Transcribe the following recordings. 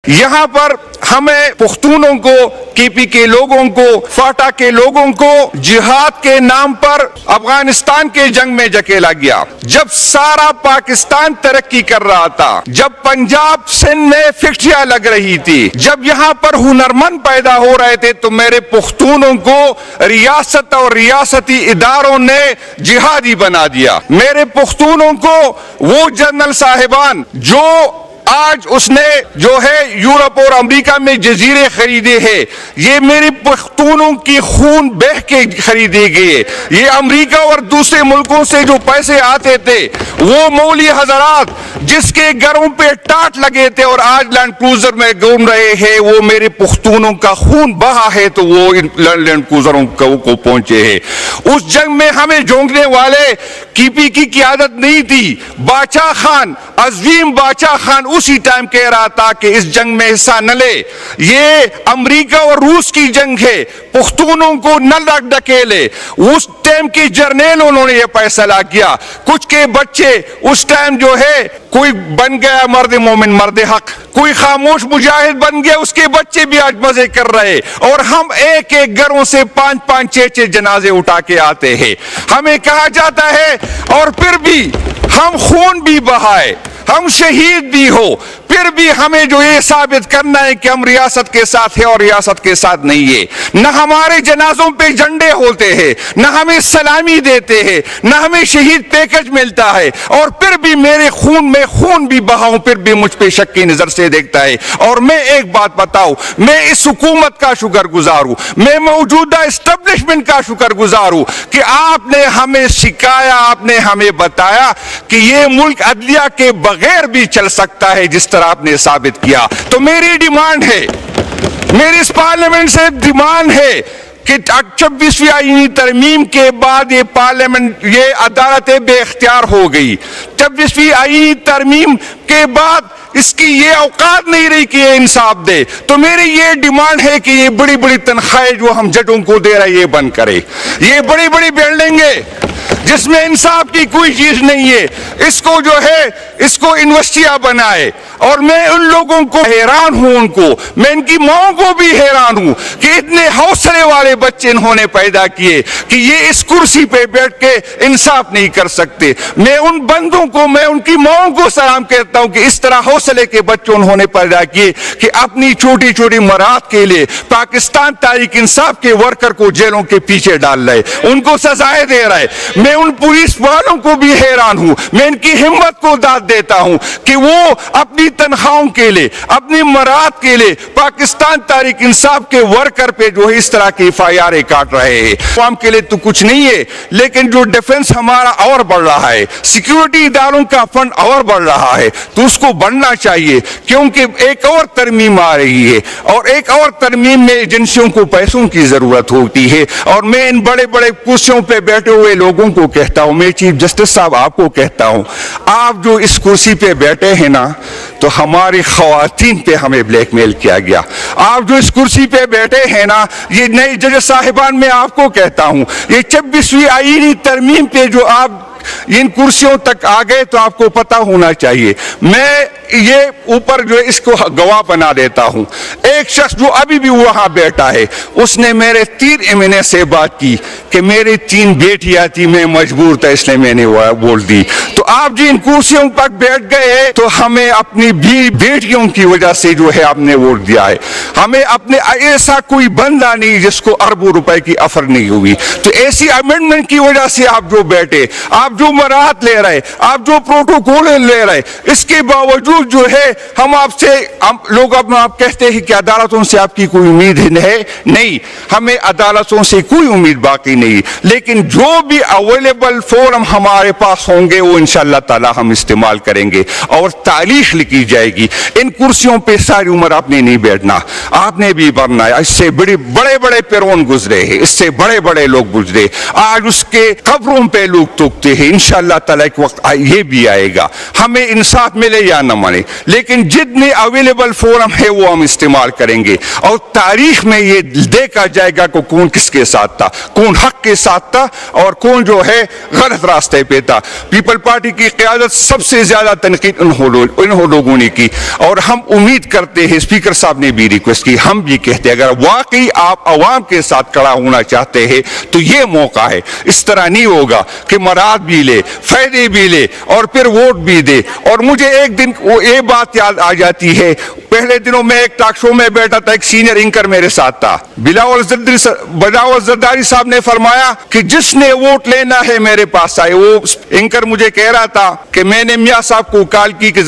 यहाँ पर हमें पुख्तूनों को, केपी के लोगों को, फाटा के लोगों को जिहाद के नाम पर अफगानिस्तान के जंग में जकेला गया। जब सारा पाकिस्तान तरक्की कर रहा था, जब पंजाब सिंध में फैक्ट्रियां लग रही थी, जब यहाँ पर हुनरमंद पैदा हो रहे थे, तो मेरे पुख्तूनों को रियासत और रियासती इदारों ने जिहादी बना दिया। मेरे पुख्तूनों को वो जनरल साहिबान जो आज उसने जो है यूरोप और अमेरिका में जजीरे खरीदे हैं, ये मेरे पख्तूनों की खून बह के खरीदे गए। ये अमेरिका और दूसरे मुल्कों से जो पैसे आते थे, वो मौली हजरात जिसके घरों पे टाट लगे थे और आज लैंड क्रूजर में घूम रहे हैं, वो मेरे पख्तूनों का खून बहा है, तो वो इन लैंड क्रूजरों को पहुंचे हैं। उस जंग में हमें झोंकने वाले कीपी की क़यादत नहीं थी। बादशाह खान, अज़ीम बादशाह खान उसी टाइम कह रहा था कि इस जंग में हिस्सा न ले, ये अमेरिका और रूस की जंग है, पुख्तूनों को न ढकेले। उस टाइम के जर्नल उन्होंने ये फैसला किया। कुछ के बच्चे उस टाइम जो है, कोई बन गया मर्द मोमिन, मर्द हक, कोई खामोश मुजाहिद बन गया, उसके बच्चे भी आज मजे कर रहे। और हम एक एक घरों से 5-5, 6-6 जनाजे उठा के आते हैं। हमें कहा जाता है और फिर भी हम खून भी बहाए, हम शहीद भी हो, फिर भी हमें जो ये साबित करना है कि हम रियासत के साथ है और रियासत के साथ नहीं है। न हमारे जनाजों पे झंडे होते हैं, न हमें सलामी देते हैं, न हमें शहीद पैकेज मिलता है, और फिर भी मेरे खून में खून भी बहाऊं, फिर भी मुझ पे शक की नजर से देखता है। और मैं एक बात बताऊं, मैं इस हुकूमत का शुक्रगुजार हूं, मैं मौजूदा एस्टेब्लिशमेंट का शुक्रगुजार हूं कि आपने हमें सिखाया, आपने हमें बताया कि ये मुल्क अदलिया के बगैर भी चल सकता है, जिस तरह आपने साबित किया। तो मेरी डिमांड है, मेरी इस पार्लियामेंट से डिमांड है कि 26वीं आईनी तरमीम के बाद ये पार्लियामेंट, ये अदालतें बेख्तियार हो गई। 26वीं आईनी तरमीम के बाद इसकी ये औकात नहीं रही कि ये इंसाफ दे। तो मेरी ये डिमांड है कि ये बड़ी बड़ी तनख्वाहें जो हम जजों को दे रहे हैं, ये बंद करे। ये बड़ी बड़ी बिल्डिंगें जिसमें इंसाफ की कोई चीज नहीं है, इसको जो है, इसको यूनिवर्सिटियां बनाए। और मैं उन लोगों को हैरान हूं, उनको, मैं इनकी माओ को भी हैरान हूं कि इतने हौसले वाले बच्चे इन्होंने पैदा किए कि ये इस कुर्सी पे बैठ के इंसाफ नहीं कर सकते। मैं उन बंदों को, मैं उनकी माओ को सलाम कहता हूं कि इस तरह हौसले के बच्चे उन्होंने पैदा किए कि अपनी छोटी छोटी मराद के लिए पाकिस्तान तहरीक इंसाफ के वर्कर को जेलों के पीछे डाल रहे, उनको सजाएं दे रहे। मैं उन पुलिस वालों को भी हैरान हूं, मैं इनकी हिम्मत को दाद देता हूं कि वो अपनी तनख्वाहों के लिए, अपनी मराद के लिए पाकिस्तान तहरीक इंसाफ के वर्कर पे जो है इस तरह की FIR काट रहे हैं। आवाम के लिए तो कुछ नहीं है, लेकिन जो डिफेंस हमारा और बढ़ रहा है, सिक्योरिटी इदारों का फंड और बढ़ रहा है, तो उसको बढ़ना चाहिए, क्योंकि एक और तरमीम आ रही है और एक और तरमीम में एजेंसियों को पैसों की जरूरत होती है। और मैं इन बड़े बड़े कुर्सियों पे बैठे हुए लोगों को कहता हूं, मैं चीफ जस्टिस साहब आपको कहता हूं, आप जो इस कुर्सी पे बैठे हैं ना, तो हमारी खवातीन पे हमें ब्लैकमेल किया गया। आप जो इस कुर्सी पे बैठे हैं ना, ये नए जज साहिबान, मैं आपको कहता हूं, ये 26वीं आईनी तरमीम पे जो आप इन कुर्सियों तक आ गए, तो आपको पता होना चाहिए। मैं ये ऊपर जो इसको गवाह बना देता हूं, एक शख्स जो अभी भी वहां बैठा है, उसने मेरे 3 महीने से बात की कि मेरी 3 बेटियां थी, मैं मजबूर था इसलिए मैंने बोल दी। तो आप जी इन कुर्सियों पर बैठ गए, तो हमें अपनी बेटियों की वजह से जो है आपने वोट दिया है। हमें अपने, ऐसा कोई बंदा नहीं जिसको अरबों रुपए की अफर नहीं हुई। तो ऐसी अमेंडमेंट की वजह से आप जो बैठे, आप जो मराहत ले रहे, आप जो प्रोटोकॉल ले रहे, इसके बावजूद जो है हम आपसे, लोग अब आप कहते हैं कि अदालतों से आपकी कोई उम्मीद है नहीं, हमें अदालतों से कोई उम्मीद बाकी नहीं, लेकिन जो भी अवेलेबल फोरम हमारे पास होंगे वो इंशाअल्लाह ताला हम इस्तेमाल करेंगे और तारीख लिखी जाएगी। इन कुर्सियों पे सारी उम्र आपने नहीं बैठना। آپ نے بھی مرنا ہے. اس سے بڑے بڑے پیرون گزرے ہیں, اس سے بڑے بڑے لوگ گزرے, آج اس کے قبروں پہ لوگ تھوکتے ہیں. انشاءاللہ تعالیٰ ایک وقت یہ بھی آئے گا, ہمیں انصاف ملے یا نہ ملے, لیکن جتنے اویلیبل فورم ہے وہ ہم استعمال کریں گے, اور تاریخ میں یہ دیکھا جائے گا کہ کون کس کے ساتھ تھا, کون حق کے ساتھ تھا اور کون جو ہے غلط راستے پہ تھا. پیپل پارٹی کی قیادت سب سے زیادہ تنقید انہوں لوگوں نے کی, اور ہم امید کرتے ہیں, اسپیکر صاحب نے بھی ریکویسٹ کی, ہم بھی کہتے ہیں اگر واقعی آپ عوام کے ساتھ کھڑا ہونا چاہتے ہیں تو یہ موقع ہے. اس طرح نہیں ہوگا کہ مراد بھی لے, فائدے بھی لے اور پھر ووٹ بھی دے. اور مجھے ایک دن وہ یہ بات یاد آ جاتی ہے, پہلے دنوں میں ایک ٹاک شو میں بیٹھا تھا, ایک سینئر اینکر میرے ساتھ تھا, بلاول زرداری صاحب نے فرمایا کہ جس نے ووٹ لینا ہے میرے پاس آئے. وہ اینکر مجھے کہہ رہا تھا کہ میں نے میاں صاحب کو کال کی کہ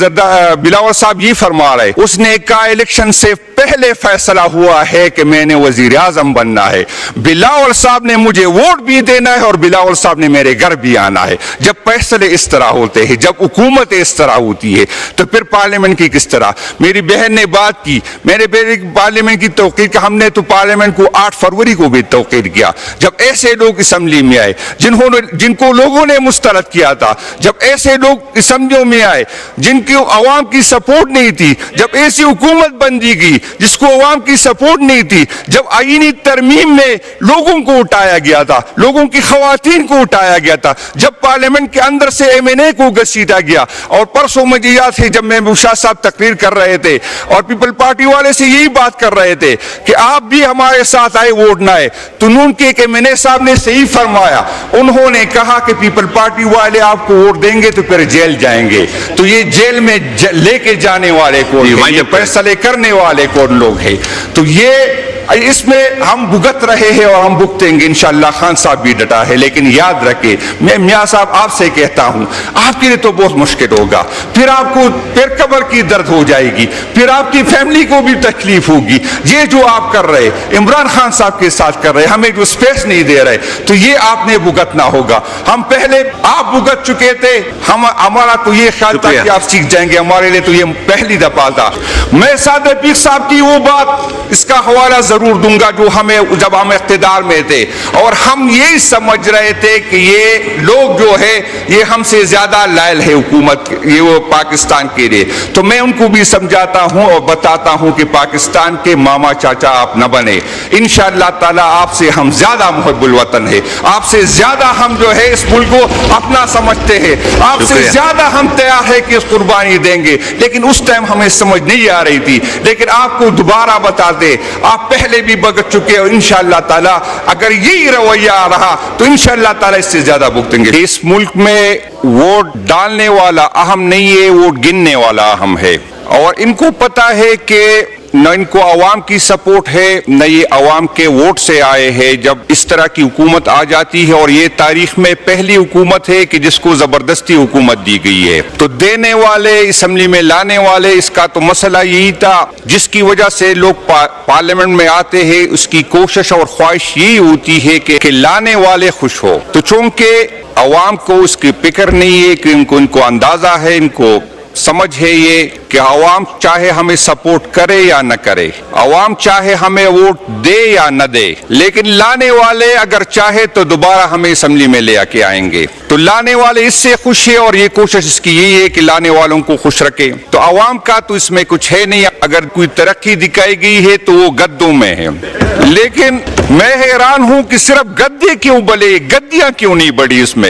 بلاول صاحب یہ فرما رہے, اس نے کہا الیکشن سے پہلے فیصلہ ہوا ہے کہ میں نے وزیر اعظم بننا ہے, بلاول صاحب نے مجھے ووٹ بھی دینا ہے اور بلاول صاحب نے میرے گھر بھی آنا ہے. جب فیصلے اس طرح ہوتے ہیں, جب حکومت اس طرح ہوتی ہے, تو پھر پارلیمنٹ کی کس طرح. میری بہن نے بات کی, میرے پارلیمنٹ کی توقیر, کہ ہم نے تو پارلیمنٹ کو 8 فروری کو بھی توقیر کیا. جب ایسے لوگ اسمبلی میں آئے جن کو لوگوں نے مسترد کیا تھا, جب ایسے لوگ اسمبلیوں میں آئے جن کی عوام کی سپورٹ نہیں تھی, جب ایسی حکومت بن دی گئی جس کو عوام کی سپورٹ نہیں تھی, جب آئینی ترمیم میں لوگوں کو اٹھایا گیا تھا, لوگوں کی خواتین کو اٹھایا گیا تھا, جب پارلیمنٹ کے اندر سے MNA کو گھسیٹا گیا. اور پرسوں مجھے یاد ہے جب میں شاہ صاحب تقریر کر رہے تھے اور پیپل پارٹی والے سے یہی بات کر رہے تھے کہ آپ بھی ہمارے ساتھ آئے ووٹ نہ آئے, تو نون کے MNA صاحب نے صحیح فرمایا, انہوں نے کہا کہ پیپل پارٹی والے آپ کو ووٹ دیں گے تو پھر جیل جائیں گے, تو یہ جیل میں لے کے جانے والے کون, یہ فیصلے کرنے والے کون لوگ ہیں. تو یہ اس میں ہم بھگت رہے ہیں اور ہم بھگتیں گے انشاءاللہ. خان صاحب بھی ڈٹا ہے, لیکن یاد رکھے, میں میاں صاحب آپ سے کہتا ہوں, آپ کے لیے تو بہت مشکل ہوگا, پھر آپ کو پھر قبر کی درد ہو جائے گی, پھر آپ کی فیملی کو بھی تکلیف ہوگی. یہ جو آپ کر رہے, عمران خان صاحب کے ساتھ کر رہے, ہمیں جو سپیس نہیں دے رہے, تو یہ آپ نے بھگتنا ہوگا. ہم پہلے آپ بھگت چکے تھے, ہمارا تو یہ خیال تھا کہ آپ سیکھ جائیں گے, ہمارے لیے تو یہ پہلی دفعہ تھا. میں سعد پیر صاحب کی وہ بات, اس کا حوالہ ضرور دوں گا جو ہمیں جب ہم اقتدار میں تھے اور ہم یہی سمجھ رہے تھے کہ یہ لوگ جو ہے یہ ہم سے زیادہ لائل ہے حکومت, یہ وہ پاکستان کے لیے. تو میں ان کو بھی سمجھاتا ہوں اور بتاتا ہوں کہ پاکستان کے ماما چاچا آپ نہ بنے. انشاءاللہ تعالی آپ سے ہم زیادہ محب الوطن ہے, آپ سے زیادہ ہم جو ہے اس ملک کو اپنا سمجھتے ہیں, آپ سے زیادہ ہم تیار ہے کہ اس قربانی دیں گے. لیکن اس ٹائم ہمیں سمجھ نہیں آ رہی تھی, لیکن آپ کو دوبارہ بتا دے, آپ پہلے بھی بھگت چکے اور انشاءاللہ تعالی اگر یہی رویہ رہا تو انشاءاللہ تعالی اس سے زیادہ بھگتیں گے. اس ملک میں ووٹ ڈالنے والا اہم نہیں ہے, ووٹ گننے والا اہم ہے. اور ان کو پتا ہے کہ نہ ان کو عوام کی سپورٹ ہے, نہ یہ عوام کے ووٹ سے آئے ہیں. جب اس طرح کی حکومت آ جاتی ہے, اور یہ تاریخ میں پہلی حکومت ہے کہ جس کو زبردستی حکومت دی گئی ہے, تو دینے والے, اسمبلی میں لانے والے, اس کا تو مسئلہ یہی تھا جس کی وجہ سے لوگ پارلیمنٹ میں آتے ہیں. اس کی کوشش اور خواہش یہی ہوتی ہے کہ لانے والے خوش ہو. تو چونکہ عوام کو اس کی فکر نہیں ہے, کہ ان کو اندازہ ہے, ان کو سمجھ ہے یہ کہ عوام چاہے ہمیں سپورٹ کرے یا نہ کرے, عوام چاہے ہمیں ووٹ دے یا نہ دے, لیکن لانے والے اگر چاہے تو دوبارہ ہمیں اسمبلی میں لے کے آئیں گے. تو لانے والے اس سے خوش ہے, اور یہ کوشش اس کی یہی ہے کہ لانے والوں کو خوش رکھے. تو عوام کا تو اس میں کچھ ہے نہیں. اگر کوئی ترقی دکھائی گئی ہے تو وہ گدوں میں ہے, لیکن میں حیران ہوں کہ صرف گدے کیوں بلے, گدیاں کیوں نہیں بڑھی اس میں.